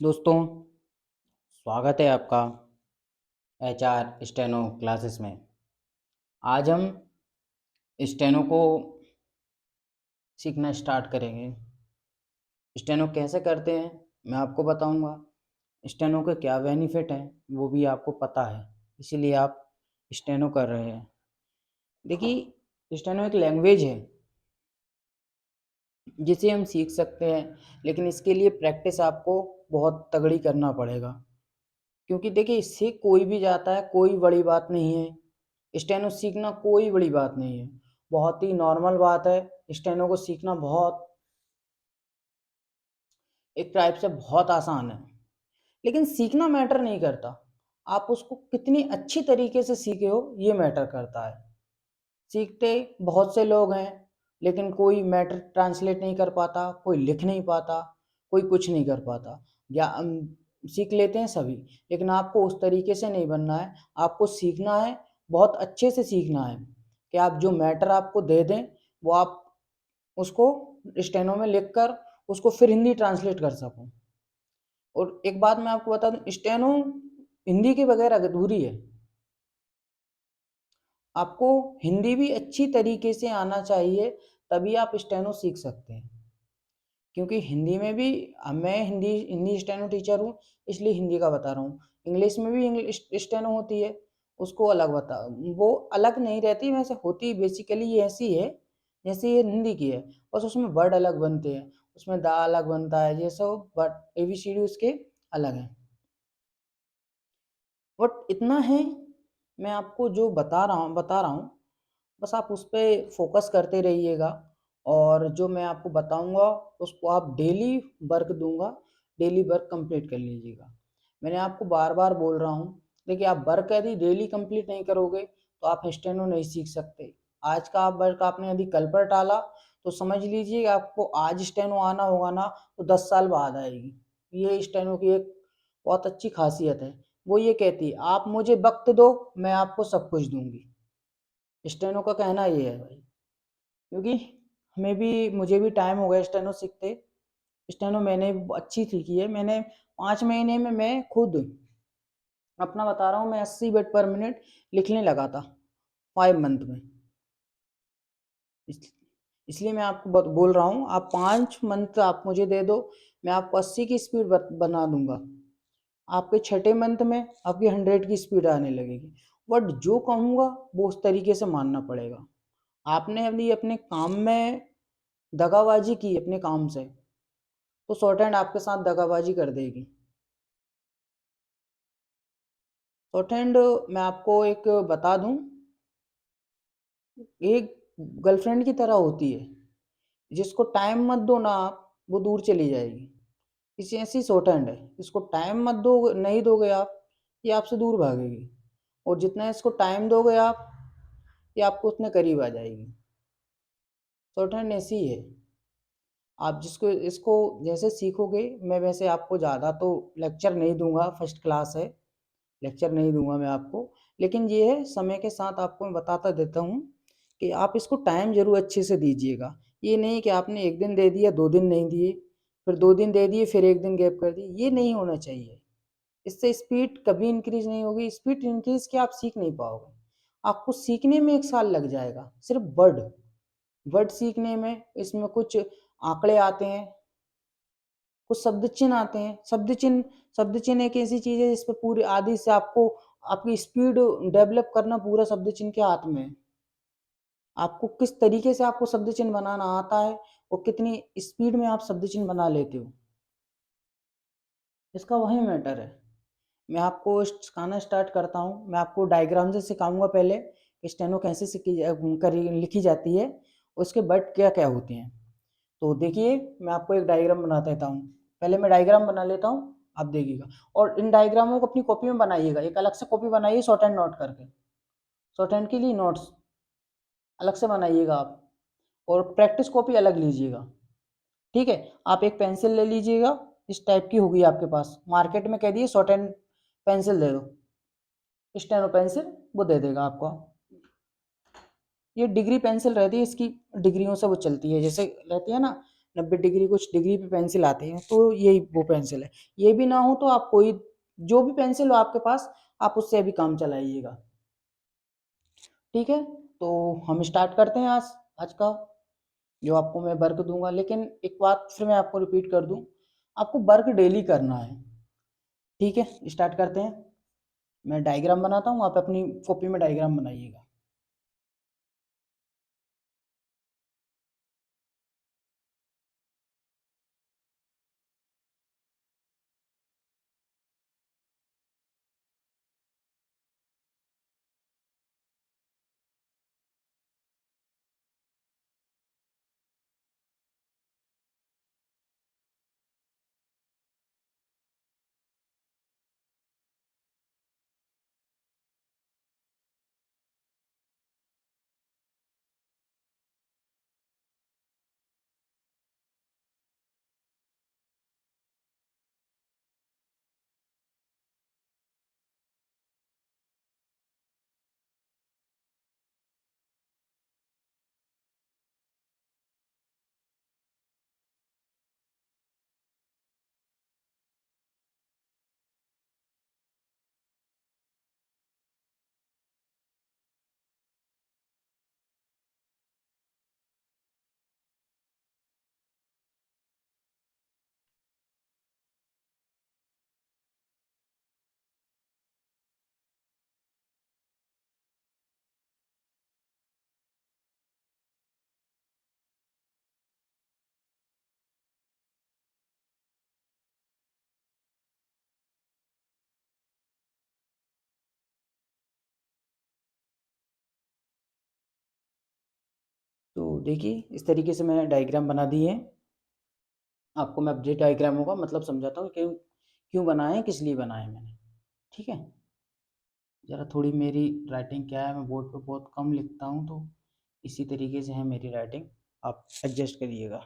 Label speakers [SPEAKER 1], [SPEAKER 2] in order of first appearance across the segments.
[SPEAKER 1] दोस्तों, स्वागत है आपका एचआर स्टेनो क्लासेस में। आज हम स्टेनो को सीखना स्टार्ट करेंगे। स्टेनो कैसे करते हैं मैं आपको बताऊंगा। स्टेनो के क्या बेनिफिट हैं वो भी आपको पता है, इसीलिए आप स्टेनो कर रहे हैं। देखिए, स्टेनो एक लैंग्वेज है जिसे हम सीख सकते हैं, लेकिन इसके लिए प्रैक्टिस आपको बहुत तगड़ी करना पड़ेगा। क्योंकि देखिए, इससे कोई भी जाता है, कोई बड़ी बात नहीं है। स्टेनो सीखना कोई बड़ी बात नहीं है, बहुत ही नॉर्मल बात है। स्टेनो को सीखना बहुत एक टाइप से बहुत आसान है, लेकिन सीखना मैटर नहीं करता। आप उसको कितनी अच्छी तरीके से सीखे हो ये मैटर करता है। सीखते बहुत से लोग हैं, लेकिन कोई मैटर ट्रांसलेट नहीं कर पाता, कोई लिख नहीं पाता, कोई कुछ नहीं कर पाता। या सीख लेते हैं सभी, लेकिन आपको उस तरीके से नहीं बनना है। आपको सीखना है, बहुत अच्छे से सीखना है कि आप जो मैटर आपको दे दें वो आप उसको स्टेनो में लिख कर उसको फिर हिंदी ट्रांसलेट कर सको। और एक बात मैं आपको बता दूं, स्टेनो हिंदी के बगैर अधूरी है। आपको हिंदी भी अच्छी तरीके से आना चाहिए, तभी आप स्टेनो सीख सकते हैं। क्योंकि हिंदी में भी मैं हिंदी हिंदी स्टेनो टीचर हूँ, इसलिए हिंदी का बता रहा हूँ। इंग्लिश में भी इंग्लिश स्टेनो होती है, उसको अलग बता, वो अलग नहीं रहती, वैसे होती बेसिकली ये ऐसी है जैसे ये हिंदी की है। बस उसमें वर्ड अलग बनते हैं, उसमें दा अलग बनता है, ये सब बट एबीसीडी उसके अलग है। बट इतना है, मैं आपको जो बता रहा हूँ, बस आप उस पर फोकस करते रहिएगा। और जो मैं आपको बताऊंगा उसको आप डेली वर्क दूंगा, डेली वर्क कंप्लीट कर लीजिएगा। मैंने आपको बार बार बोल रहा हूँ, देखिए आप वर्क यदि डेली कंप्लीट नहीं करोगे तो आप स्टेनो नहीं सीख सकते। आज का आप वर्क आपने यदि कल पर टाला तो समझ लीजिए आपको आज स्टेनो आना होगा ना, तो 10 साल बाद आएगी। ये स्टेनो की एक बहुत अच्छी खासियत है। वो ये कहती है, आप मुझे वक्त दो, मैं आपको सब कुछ दूंगी। स्टेनो का कहना ये है भाई। क्योंकि मुझे भी टाइम हो गया स्टेनो सीखते। स्टेनो मैंने अच्छी सीखी है। मैंने 5 महीने में मैं खुद अपना बता रहा हूँ, मैं 80 वर्ड पर मिनट लिखने लगा था 5 मंथ में। इस- इसलिए मैं आपको बोल रहा हूँ, आप 5 मंथ आप मुझे दे दो, मैं आपको 80 की स्पीड बना दूंगा। आपके छठे मंथ में आपकी 100 की स्पीड आने लगेगी। बट जो कहूँगा वो उस तरीके से मानना पड़ेगा। आपने अभी अपने काम में दगाबाजी की अपने काम से, तो शॉर्ट हैंड आपके साथ दगाबाजी कर देगी। शॉर्ट हैंड मैं आपको एक बता दूं, एक गर्लफ्रेंड की तरह होती है। जिसको टाइम मत दो ना आप, वो दूर चली जाएगी। इसी ऐसी शॉर्ट हैंड है, इसको टाइम मत दो, नहीं दोगे आप, ये आपसे दूर भागेगी। और जितना इसको टाइम दोगे आप, ये आपको उतने करीब आ जाएगी। शॉर्ट हैंड ऐसी है। आप जिसको इसको जैसे सीखोगे, मैं वैसे आपको ज़्यादा तो लेक्चर नहीं दूंगा, फर्स्ट क्लास है, लेक्चर नहीं दूंगा मैं आपको। लेकिन ये है, समय के साथ आपको मैं बताता देता हूँ कि आप इसको टाइम जरूर अच्छे से दीजिएगा। ये नहीं कि आपने एक दिन दे दिया, 2 दिन नहीं दिए, फिर 2 दिन दे दिए, फिर एक दिन गैप कर दिए, ये नहीं होना चाहिए। इससे स्पीड कभी इंक्रीज नहीं होगी। स्पीड इंक्रीज के आप सीख नहीं पाओगे। आपको सीखने में 1 साल लग जाएगा, सिर्फ वर्ड वर्ड सीखने में। इसमें कुछ आंकड़े आते हैं, कुछ शब्द चिन्ह आते हैं। शब्द चिन्ह एक ऐसी चीज है जिस पे पूरी आदि से आपको आपकी स्पीड डेवलप करना पूरा शब्द चिन्ह के हाथ में है। आपको किस तरीके से आपको शब्द चिन्ह बनाना आता है और कितनी स्पीड में आप शब्द चिन्ह बना लेते हो, इसका वही मैटर है। मैं आपको सिखाना स्टार्ट करता हूँ। मैं आपको डायग्राम से सिखाऊंगा पहले कि स्टेनो कैसे लिखी जाती है, उसके वर्ड क्या क्या होते हैं। तो देखिए, मैं आपको एक डायग्राम बना देता हूँ। पहले मैं डायग्राम बना लेता हूँ, आप देखिएगा। और इन डायग्रामों को अपनी कॉपी में बनाइएगा, एक अलग से कॉपी बनाइए शॉर्ट हैंड नोट करके। शॉर्ट हैंड के लिए नोट्स अलग से बनाइएगा आप, और प्रैक्टिस कॉपी अलग लीजिएगा। ठीक है, आप एक पेंसिल ले लीजिएगा, इस टाइप की होगी आपके पास। मार्केट में कह दिए शॉर्ट हैंड पेंसिल दे दो, स्टेनो पेंसिल, वो दे देगा आपको। ये डिग्री पेंसिल रहती है, इसकी डिग्रियों से वो चलती है, जैसे रहती है ना, 90 डिग्री कुछ डिग्री पे पेंसिल आती है, तो यही वो पेंसिल है। ये भी ना हो तो आप कोई जो भी पेंसिल हो आपके पास, आप उससे अभी काम चलाइएगा। ठीक है, तो हम स्टार्ट करते हैं आज आज का जो आपको मैं वर्क दूंगा। लेकिन एक बात फिर मैं आपको रिपीट कर दूं, आपको वर्क डेली करना है। ठीक है, स्टार्ट करते हैं। मैं डायग्राम बनाता हूँ, आप अपनी कॉपी में डायग्राम बनाइएगा। तो देखिए, इस तरीके से मैंने डायग्राम बना दी है। आपको मैं अपडेट डायग्राम होगा मतलब समझाता हूँ क्यों क्यों बनाए, किस लिए बनाए मैंने। ठीक है, ज़रा थोड़ी मेरी राइटिंग क्या है, मैं बोर्ड पे बहुत कम लिखता हूँ, तो इसी तरीके से है मेरी राइटिंग, आप एडजस्ट करिएगा।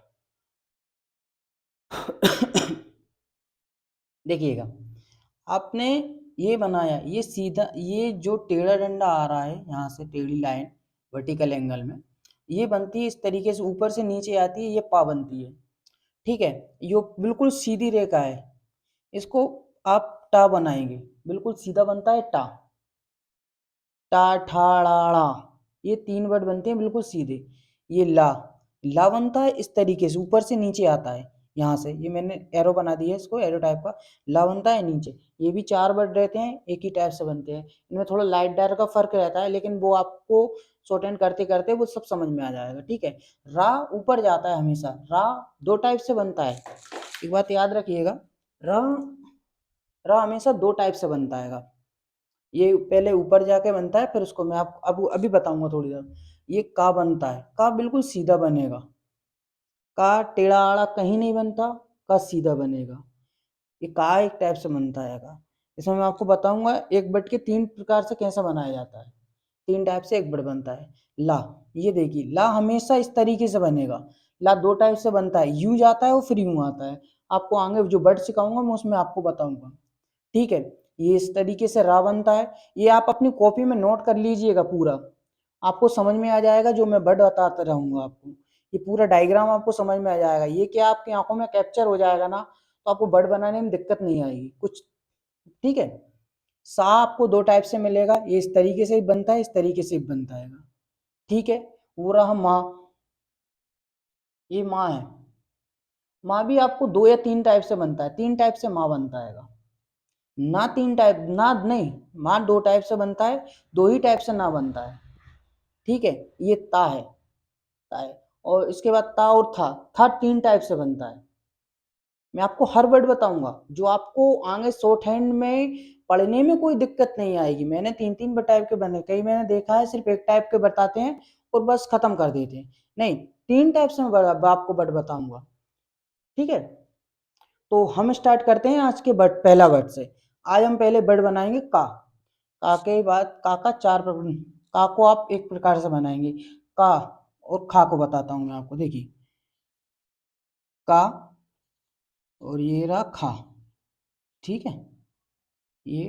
[SPEAKER 1] देखिएगा, आपने ये बनाया, ये सीधा, ये जो टेढ़ा डंडा आ रहा है यहाँ से, टेढ़ी लाइन वर्टिकल एंगल में, ये बनती है इस तरीके से, ऊपर से नीचे आती है, ये पा बनती है। ठीक है, ये बिल्कुल सीधी रेखा है, इसको आप टा बनाएंगे, बिल्कुल सीधा बनता है टा। टा ठा ड़ा ड़ा, ये 3 वर्ड बनते हैं बिल्कुल सीधे। ये ला, ला बनता है इस तरीके से, ऊपर से नीचे आता है यहाँ से, ये मैंने एरो बना दिया है इसको, एरो टाइप का। ला बनता है नीचे, ये भी 4 वर्ड रहते हैं, एक ही टाइप से बनते हैं। इनमें थोड़ा लाइट डार्क का फर्क रहता है, लेकिन वो आपको शॉर्ट हैंड करते करते वो सब समझ में आ जाएगा। ठीक है, रा ऊपर जाता है हमेशा, रा 2 टाइप से बनता है, एक बात याद रखिएगा। रा, रा हमेशा 2 टाइप से बनता है। ये पहले ऊपर जाके बनता है, फिर उसको मैं आपको अब अभी बताऊंगा थोड़ी देर। ये का बनता है, का बिल्कुल सीधा बनेगा, का टेढ़ा आड़ा कहीं नहीं बनता, का सीधा बनेगा। ये का एक टाइप से बनता है का। इसमें मैं आपको बताऊंगा एक बट के 3 प्रकार से कैसा बनाया जाता है। 3 टाइप से एक बट बनता है। ला, ये देखिए, ला हमेशा इस तरीके से बनेगा। ला 2 टाइप से बनता है, यूं जाता है और फिर यूं आता है। आपको आगे जो बट सिखाऊंगा मैं उसमें आपको बताऊंगा। ठीक है, ये इस तरीके से रा बनता है। ये आप अपनी कॉपी में नोट कर लीजिएगा पूरा, आपको समझ में आ जाएगा जो मैं वर्ड बताता रहूंगा आपको। ये पूरा डायग्राम आपको समझ में आ जाएगा, ये क्या आपकी आंखों में कैप्चर हो जाएगा ना, तो आपको वर्ड बनाने में दिक्कत नहीं आएगी कुछ। ठीक है, सा आपको 2 टाइप से मिलेगा, ये इस तरीके से भी बनता है, इस तरीके से भी बनता है। ठीक है, वो रहा माँ, ये माँ है। माँ भी आपको 2 या 3 टाइप से बनता है, 3 टाइप से माँ बनता है ना, 3 टाइप ना नहीं, माँ 2 टाइप से बनता है, 2 ही टाइप से ना बनता है। ठीक है, ये ता है, ता है। और इसके बाद ता और था 3 टाइप से बनता है। मैं आपको हर वर्ड बताऊंगा जो आपको आगे शॉर्ट हैंड में पढ़ने में कोई दिक्कत नहीं आएगी। मैंने 3 टाइप के बने, कई मैंने देखा है सिर्फ एक टाइप के बताते हैं और बस खत्म कर देते हैं। नहीं, 3 टाइप से मैं आपको वर्ड बताऊंगा। ठीक है, तो हम स्टार्ट करते हैं आज के वर्ड, पहला वर्ड से। आज हम पहले वर्ड बनाएंगे का के बाद का का 4 का को आप एक प्रकार से बनाएंगे। का और खा को बताता हूं मैं आपको, देखिए, का और ये रहा खा। ठीक है, ये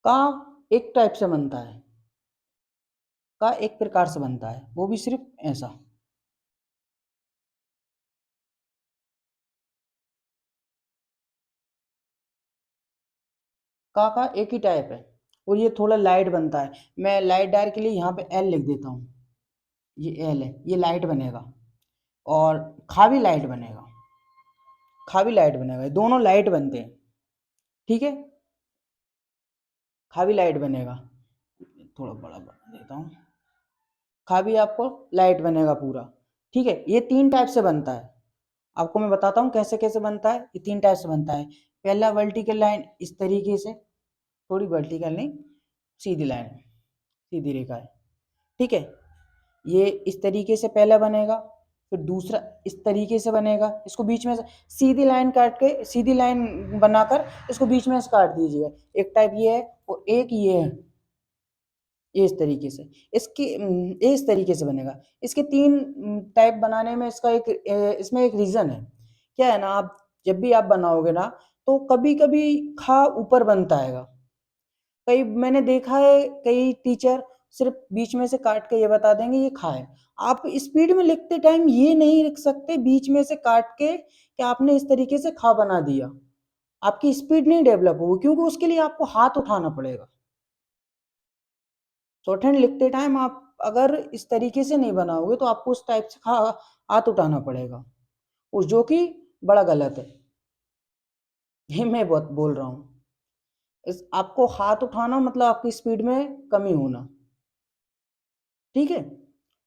[SPEAKER 1] का एक टाइप से बनता है, का एक प्रकार से बनता है, वो भी सिर्फ ऐसा। का एक ही टाइप है और ये थोड़ा लाइट बनता है। मैं लाइट डार्क के लिए यहाँ पे एल लिख देता हूँ, ये एल है, ये लाइट बनेगा। और खा भी लाइट बनेगा, खा भी लाइट बनेगा, ये दोनों लाइट बनते हैं। ठीक है, खा भी लाइट बनेगा, थोड़ा बड़ा बना देता हूँ, खा भी आपको लाइट बनेगा पूरा। ठीक है, ये तीन टाइप से बनता है। आपको मैं बताता हूँ कैसे कैसे बनता है। ये तीन टाइप से बनता है। पहला वर्टिकल लाइन इस तरीके से, थोड़ी वर्टिकल नहीं, सीधी लाइन, सीधी रेखा है। ठीक है, ये इस तरीके से पहला बनेगा, फिर दूसरा इस तरीके से बनेगा। इसको बीच में से सीधी लाइन काट के, सीधी लाइन बनाकर इसको बीच में से काट दीजिएगा। एक टाइप ये है और एक ये है, ये इस तरीके से। इसकी ये इस तरीके से बनेगा। इसके तीन टाइप बनाने में इसका एक इसमें एक रीज़न है। क्या है ना, आप जब भी आप बनाओगे ना, तो कभी कभी खा ऊपर बनता है। कई मैंने देखा है, कई टीचर सिर्फ बीच में से काट के ये बता देंगे ये खा है। आप स्पीड में लिखते टाइम ये नहीं लिख सकते बीच में से काट के कि आपने इस तरीके से खा बना दिया। आपकी स्पीड नहीं डेवलप होगी, क्योंकि उसके लिए आपको हाथ उठाना पड़ेगा। शॉर्ट हैंड लिखते टाइम आप अगर इस तरीके से नहीं बनाओगे तो आपको उस टाइप से हाथ उठाना पड़ेगा, उस जो कि बड़ा गलत है। ये मैं बहुत बोल रहा हूँ, इस आपको हाथ उठाना मतलब आपकी स्पीड में कमी होना। ठीक है,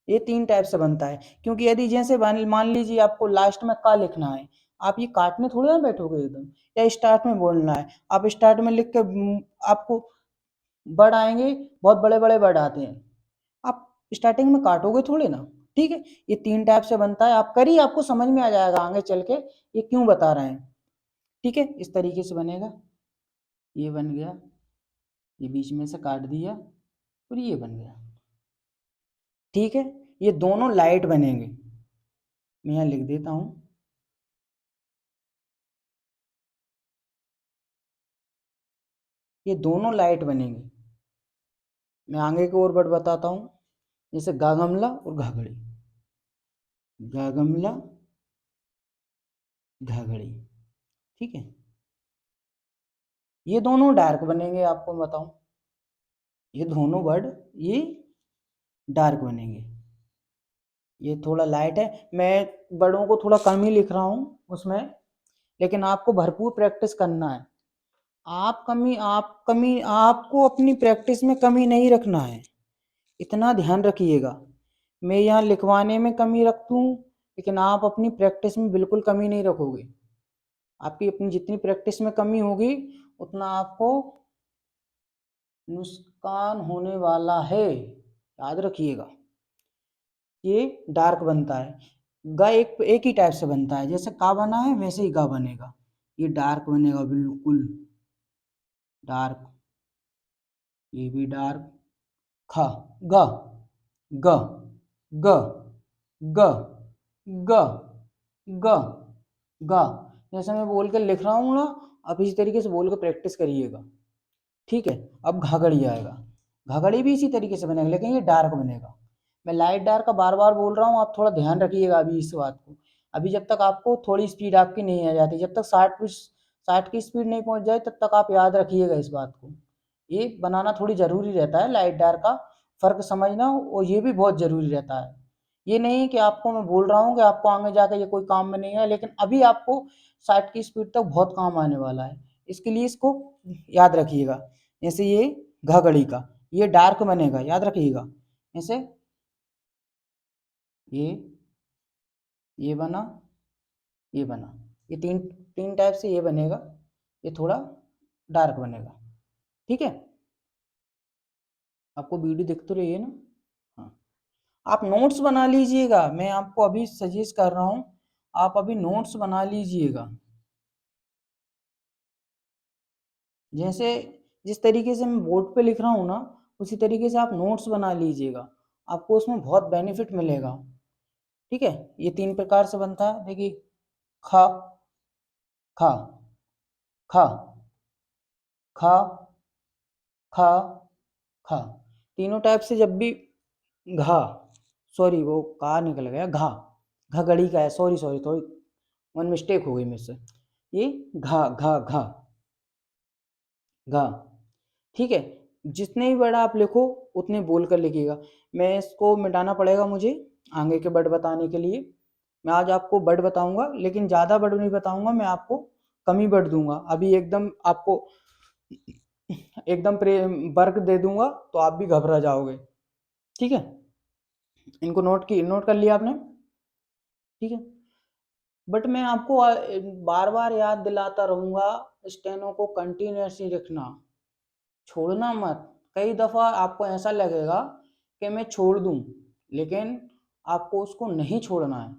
[SPEAKER 1] ये तीन टाइप से बनता है। क्योंकि यदि जैसे मान लीजिए आपको लास्ट में का लिखना है, आप ये काटने थोड़ी ना बैठोगे एकदम, या स्टार्ट में बोलना है, आप स्टार्ट में लिख के आपको वर्ड आएंगे, बहुत बड़े बड़े वर्ड आते हैं, आप स्टार्टिंग में काटोगे थोड़े ना। ठीक है, ये तीन टाइप से बनता है। आप करिए, आपको समझ में आ जाएगा आगे चल के ये क्यों बता रहे हैं। ठीक है, इस तरीके से बनेगा, ये बन गया, ये बीच में से काट दिया और ये बन गया। ठीक है, ये दोनों लाइट बनेंगे। मैं यहाँ लिख देता हूँ, ये दोनों लाइट बनेंगे। मैं आगे के और वर्ड बताता हूँ, जैसे गागमला और घाघड़ी, गागमला घाघड़ी। ठीक है, ये दोनों डार्क बनेंगे, आपको बताऊं, ये दोनों वर्ड ये डार्क बनेंगे। ये थोड़ा लाइट है, मैं वर्डों को थोड़ा कम ही लिख रहा हूँ उसमें, लेकिन आपको भरपूर प्रैक्टिस करना है। आपको अपनी प्रैक्टिस में कमी नहीं रखना है, इतना ध्यान रखिएगा। मैं यहाँ लिखवाने में कमी रख दूँ, लेकिन आप अपनी प्रैक्टिस में बिल्कुल कमी नहीं रखोगे। आपकी अपनी जितनी प्रैक्टिस में कमी होगी, उतना आपको नुकसान होने वाला है, याद रखिएगा। ये डार्क बनता है, ग एक एक ही टाइप से बनता है, जैसे का बना है वैसे ही गा बनेगा। ये डार्क बनेगा, बिल्कुल डार्क, ये भी डार्क। ख, ग, ग, ग, ग, ग, ग, ग। जैसे मैं बोल के लिख रहा हूँ ना, आप इसी तरीके से बोल के प्रैक्टिस करिएगा। ठीक है, अब घाघड़ी आएगा। घाघड़ी भी इसी तरीके से बनेगा, लेकिन ये डार्क बनेगा। मैं लाइट डार्क का बार बार बोल रहा हूँ, आप थोड़ा ध्यान रखिएगा अभी इस बात को। अभी जब तक आपको थोड़ी स्पीड आपकी नहीं आ जाती, जब तक 60 की स्पीड नहीं पहुंच जाए, तब तक आप याद रखिएगा इस बात को। ये बनाना थोड़ी ज़रूरी रहता है, लाइट डार्क का फ़र्क समझना, और ये भी बहुत ज़रूरी रहता है। ये नहीं कि आपको मैं बोल रहा हूँ कि आपको आगे जाकर ये कोई काम में नहीं है, लेकिन अभी आपको 60 की स्पीड तक बहुत काम आने वाला है। इसके लिए इसको याद रखिएगा। जैसे ये घाघड़ी का, ये डार्क बनेगा, याद रखिएगा। जैसे ये बना, ये बना, ये तीन तीन टाइप से ये बनेगा। ये थोड़ा डार्क बनेगा। ठीक है, आपको वीडियो दिख तो रही है ना? हाँ, आप नोट्स बना लीजिएगा, मैं आपको अभी सजेस्ट कर रहा हूँ, आप अभी नोट्स बना लीजिएगा। जैसे जिस तरीके से मैं बोर्ड पे लिख रहा हूँ ना, उसी तरीके से आप नोट्स बना लीजिएगा, आपको उसमें बहुत बेनिफिट मिलेगा। ठीक है, ये तीन प्रकार से बनता है, देखिए, खा, खा, खा, खा, खा, खा, तीनों टाइप से जब भी घा, सॉरी वो का निकल गया, घा, घड़ी का है, सॉरी सॉरी, थोड़ी वन मिस्टेक हो गई मुझसे। ये घा घा घा, घा। ठीक है, जितने भी वर्ड आप लिखो उतने बोल कर लिखिएगा। मैं इसको मिटाना पड़ेगा मुझे आगे के वर्ड बताने के लिए। मैं आज आपको वर्ड बताऊंगा, लेकिन ज़्यादा वर्ड नहीं बताऊंगा, मैं आपको कम ही वर्ड दूंगा। अभी एकदम आपको एकदम वर्क दे दूंगा तो आप भी घबरा जाओगे। ठीक है, इनको नोट कर लिया आपने? ठीक है, बट मैं आपको बार बार याद दिलाता रहूंगा, स्टेनो को कंटिन्यूअसली रखना, छोड़ना मत। कई दफा आपको ऐसा लगेगा कि मैं छोड़ दूं, लेकिन आपको उसको नहीं छोड़ना है।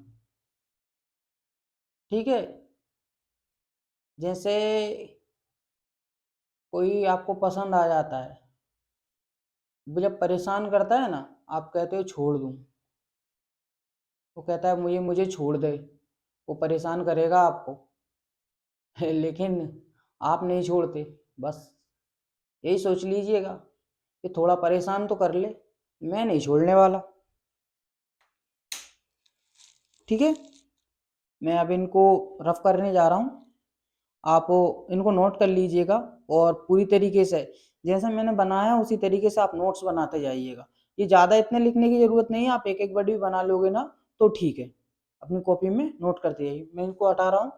[SPEAKER 1] ठीक है, जैसे कोई आपको पसंद आ जाता है, वो जब परेशान करता है ना, आप कहते हो छोड़ दूं, वो कहता है मुझे मुझे छोड़ दे, वो परेशान करेगा आपको लेकिन आप नहीं छोड़ते। बस यही सोच लीजिएगा कि थोड़ा परेशान तो कर ले, मैं नहीं छोड़ने वाला। ठीक है, मैं अब इनको रफ करने जा रहा हूँ, आप इनको नोट कर लीजिएगा, और पूरी तरीके से जैसे मैंने बनाया उसी तरीके से आप नोट्स बनाते जाइएगा। ये ज़्यादा इतने लिखने की ज़रूरत नहीं है, आप एक एक वर्ड भी बना लोगे ना तो ठीक है। अपनी कॉपी में नोट करते जाइए। मैं इनको हटा रहा हूँ।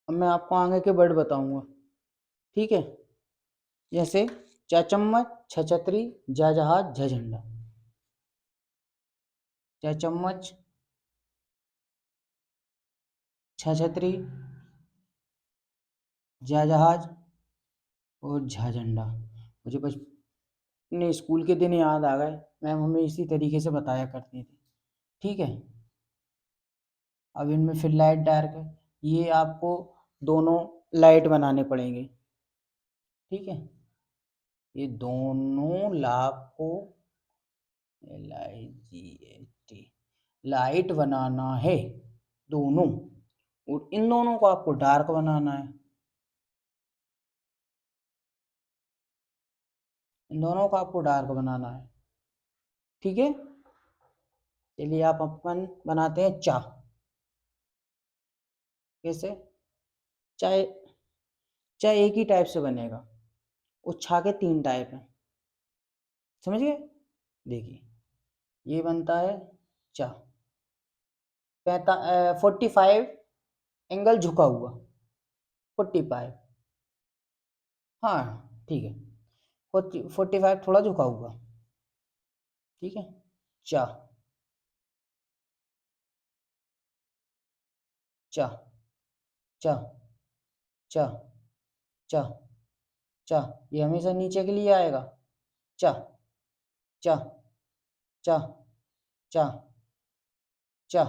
[SPEAKER 1] अब मैं आपको आगे के वर्ड बताऊंगा। ठीक है, जैसे चा चम्मच, छ छतरी, जा जहाज, झ झंडा। चा चम्मच, छ छतरी, जा जहाज और झा झंडा। मुझे बस अपने स्कूल के दिन याद आ गए, मैम हमें इसी तरीके से बताया करती थी। ठीक है, अब इनमें फिर लाइट डार्क है, ये आपको दोनों लाइट बनाने पड़ेंगे। ठीक है, ये दोनों लाभ को LIGHT लाइट बनाना है दोनों, और इन दोनों को आपको डार्क बनाना है। इन दोनों को आपको डार्क बनाना है। ठीक है, चलिए आप अपन बनाते हैं चा। कैसे? चाय, चाय एक ही टाइप से बनेगा, और छा के 3 टाइप हैं। समझ गए? देखिए, ये बनता है चा 45 एंगल झुका हुआ, 45। हाँ ठीक है, 45 थोड़ा झुका हुआ। ठीक है, चा चा चा चा चा चा, ये हमेशा नीचे के लिए आएगा। चा चा चा चा चा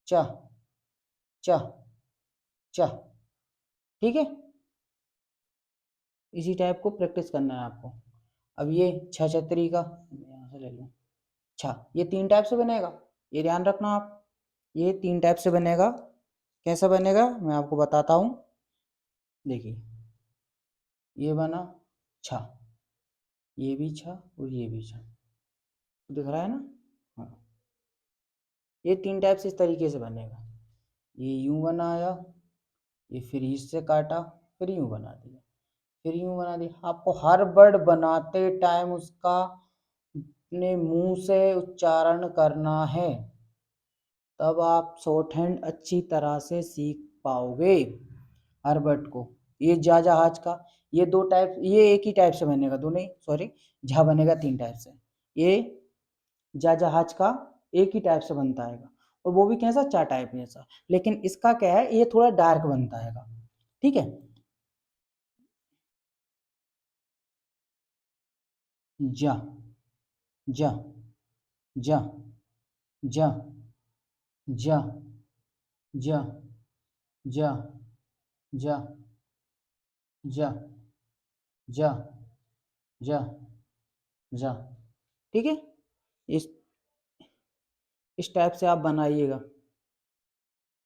[SPEAKER 1] चा चा चा। ठीक है, इसी टाइप को प्रैक्टिस करना है आपको। अब ये छह छतरी का यहाँ से ले लूँ, छा ये 3 टाइप से बनेगा, ये ध्यान रखना आप। ये 3 टाइप से बनेगा। कैसा बनेगा मैं आपको बताता हूँ। देखिए, ये बना छा, ये भी छा और ये भी छा, दिख रहा है ना? हाँ, ये 3 टाइप से इस तरीके से बनेगा। ये यूं बनाया, ये फिर इससे काटा, फिर यूं बना दिया, फिर यूं बना दिया। आपको हर वर्ड बनाते टाइम उसका अपने मुंह से उच्चारण करना है, तब आप शॉर्ट हैंड अच्छी तरह से सीख पाओगे हर वर्ड को। ये जा जहाज का, ये 2 टाइप, ये एक ही टाइप से बनेगा, दो नहीं सॉरी, झा बनेगा 3 टाइप से। ये जा जहाज का एक ही टाइप से बनता है, और वो भी कैसा, चा टाइप जैसा, लेकिन इसका क्या है, ये थोड़ा डार्क बनता है। ठीक है, जा जा जा जा जा जा जा जा जा जा जा जा। ठीक है, इस इस टाइप से आप बनाइएगा।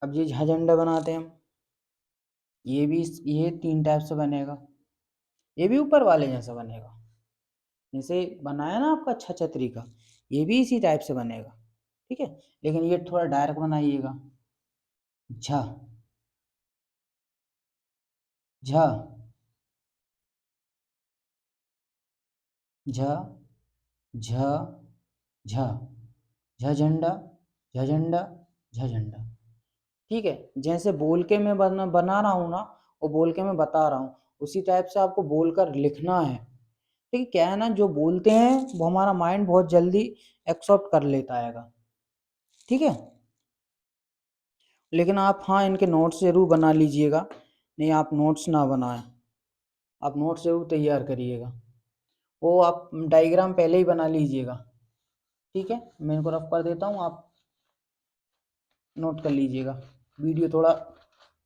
[SPEAKER 1] अब ये झंडा बनाते हैं हम। ये 3 टाइप से बनेगा। ये भी ऊपर वाले जैसा बनेगा, जैसे बनाया ना आपका छछत्री का, ये भी इसी टाइप से बनेगा। ठीक है, लेकिन ये थोड़ा डार्क बनाइएगा। झ झ झ झ झ झंडा झंडा झंडा। ठीक है, जैसे बोल के मैं बना रहा हूँ ना, वो बोल के मैं बता रहा हूँ, उसी टाइप से आपको बोलकर लिखना है। ठीक है, क्या है ना, जो बोलते हैं वो हमारा माइंड बहुत जल्दी एक्सेप्ट कर लेता है। ठीक है, लेकिन आप हाँ इनके नोट्स जरूर बना लीजिएगा। नहीं, आप नोट्स ना बनाएं, आप नोट्स जरूर तैयार करिएगा। वो आप डायग्राम पहले ही बना लीजिएगा। ठीक है, मैं इनको रफ कर देता हूँ, आप नोट कर लीजिएगा। वीडियो थोड़ा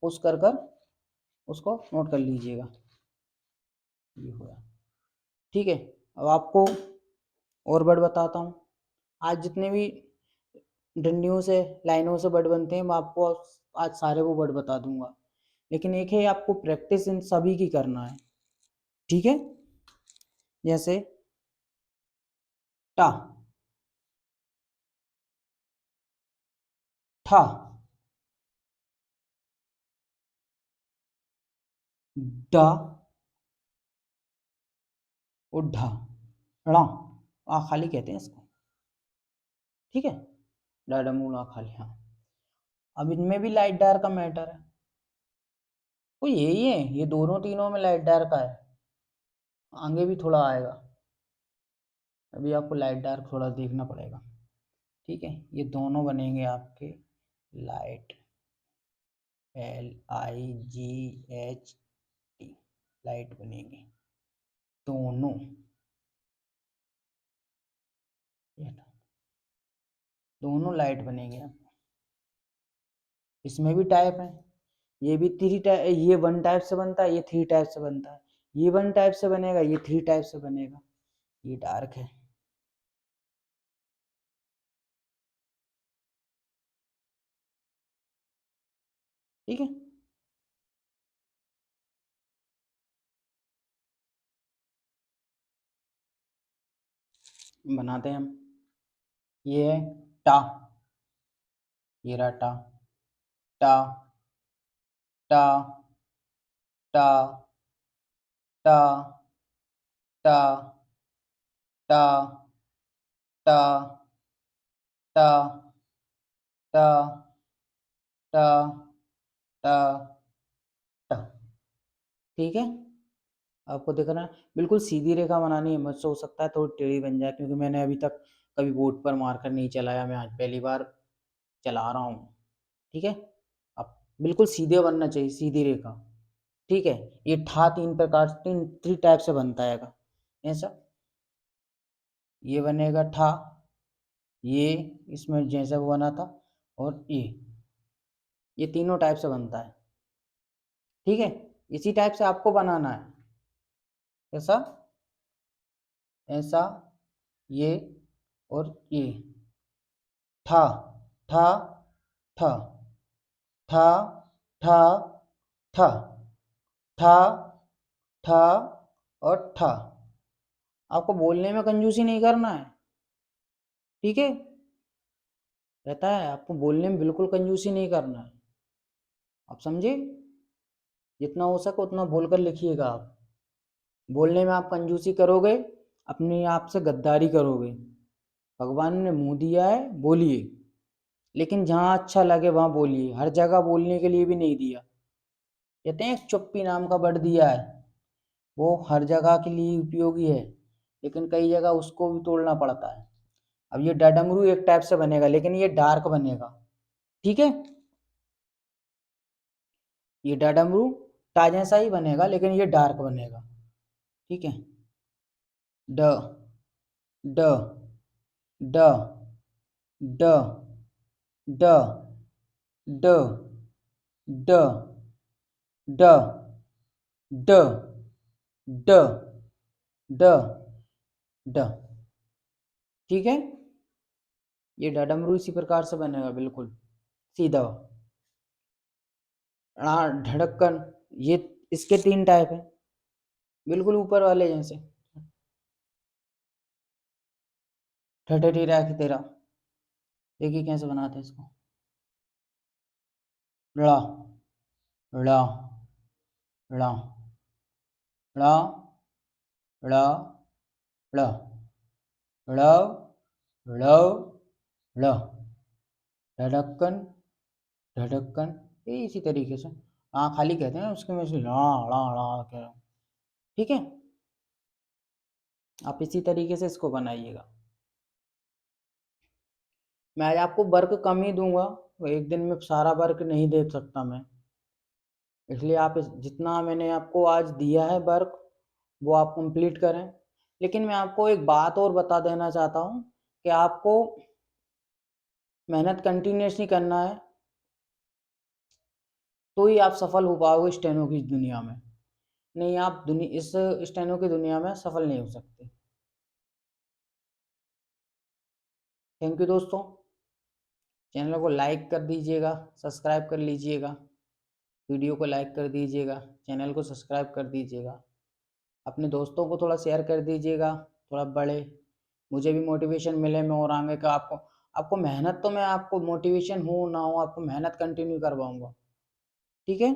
[SPEAKER 1] पुश कर कर उसको नोट कर लीजिएगा। ये हो गया। ठीक है, अब आपको और वर्ड बताता हूँ। आज जितने भी डंडियों से लाइनों से वर्ड बनते हैं, मैं आपको आज सारे वो वर्ड बता दूंगा, लेकिन एक है आपको प्रैक्टिस इन सभी की करना है। ठीक है, जैसे टा, ठा, डा, और ढा, ड़ा, आ खाली कहते हैं इसको। ठीक है, डाडमूला खाली। हाँ, अब इनमें भी लाइट डार्क का मैटर है। वो यही है, ये दोनों तीनों में लाइट डार्क का है। आगे भी थोड़ा आएगा, अभी आपको लाइट डार्क थोड़ा देखना पड़ेगा। ठीक है, ये दोनों बनेंगे आपके लाइट, LIGHT, लाइट बनेंगे दोनों। ये दोनों लाइट बनेंगे आपको। इसमें भी टाइप है, ये भी 3 टाइप, ये 1 टाइप से बनता है, ये 3 टाइप से बनता है। ये 1 टाइप से बनेगा, ये 3 टाइप से बनेगा। ये डार्क है। ठीक है, बनाते हैं हम। ये है टा, ये रहा टा, टा, टा, टा, टा, टा, टा, टा, टा, टा, टा, टा, टा। ठीक है, आपको दिख रहा है, बिल्कुल सीधी रेखा बनानी है, मुझसे हो सकता है थोड़ी टेढ़ी बन जाए, क्योंकि मैंने अभी तक कभी बोर्ड पर मार्कर नहीं चलाया, मैं आज पहली बार चला रहा हूँ। ठीक है, अब बिल्कुल सीधे बनना चाहिए, सीधी रेखा। ठीक है, ये ठा 3 प्रकार, 3 टाइप से बनता है ऐसा। ये बनेगा ठा, ये इसमें जैसा वो बना था, और ये तीनों टाइप से बनता है। ठीक है, इसी टाइप से आपको बनाना है। ऐसा, ऐसा, ये, और ये। ठा, ठा, ठा, ठा, ठा, ठा, ठा, ठा, और ठा। आपको बोलने में कंजूसी नहीं करना है। ठीक है, रहता है, आपको बोलने में बिल्कुल कंजूसी नहीं करना है। आप समझे, जितना हो सके उतना बोलकर लिखिएगा आप। बोलने में आप कंजूसी करोगे, अपने आप से गद्दारी करोगे। भगवान ने मुंह दिया है, बोलिए, लेकिन जहाँ अच्छा लगे वहाँ बोलिए, हर जगह बोलने के लिए भी नहीं दिया। कहते हैं चुप्पी नाम का वर्ड दिया है, वो हर जगह के लिए उपयोगी है, लेकिन कई जगह उसको भी तोड़ना पड़ता है। अब ये डडमरू एक टाइप से बनेगा, लेकिन ये डार्क बनेगा। ठीक है, ये डडमरू टा जैसा ही बनेगा, लेकिन ये डार्क बनेगा। ठीक है, ड, ड, ड, ड, ड, ड, ड, ड, ड, ड, ड, ड। ठीक है, ये डडमरू इसी प्रकार से बनेगा, बिल्कुल सीधा। ढड़क्कन, ये इसके 3 टाइप हैं, बिल्कुल ऊपर वाले जैसे। ठठेरी रख तेरा, देखिए कैसे बनाते हैं इसको। ड़ा, ड़ा, ड़ा, ड़ा, ड़ा, ड़ा, ड़, ड़, ड़, ढढक्कन, ढढक्कन, ये इसी तरीके से। हाँ खाली कहते हैं उसके में से ला ला ला कह रहा हूँ। ठीक है, आप इसी तरीके से इसको बनाइएगा। मैं आज आपको वर्क कम ही दूंगा, एक दिन में सारा वर्क नहीं दे सकता मैं, इसलिए आप जितना मैंने आपको आज दिया है वर्क वो आप कंप्लीट करें। लेकिन मैं आपको एक बात और बता देना चाहता हूँ कि आपको मेहनत कंटिन्यूसली करना है, तो ही आप सफल हो पाओगे स्टेनो की दुनिया में। नहीं, आप इस स्टेनो की दुनिया में सफल नहीं हो सकते। थैंक यू दोस्तों, चैनल को लाइक कर दीजिएगा, सब्सक्राइब कर लीजिएगा, वीडियो को लाइक कर दीजिएगा, चैनल को सब्सक्राइब कर दीजिएगा, अपने दोस्तों को थोड़ा शेयर कर दीजिएगा, थोड़ा बढ़े, मुझे भी मोटिवेशन मिले मैं और आगे का आपको आपको मेहनत तो मैं आपको मोटिवेशन हो ना हो आपको मेहनत कंटिन्यू करवाऊंगा। ठीक है।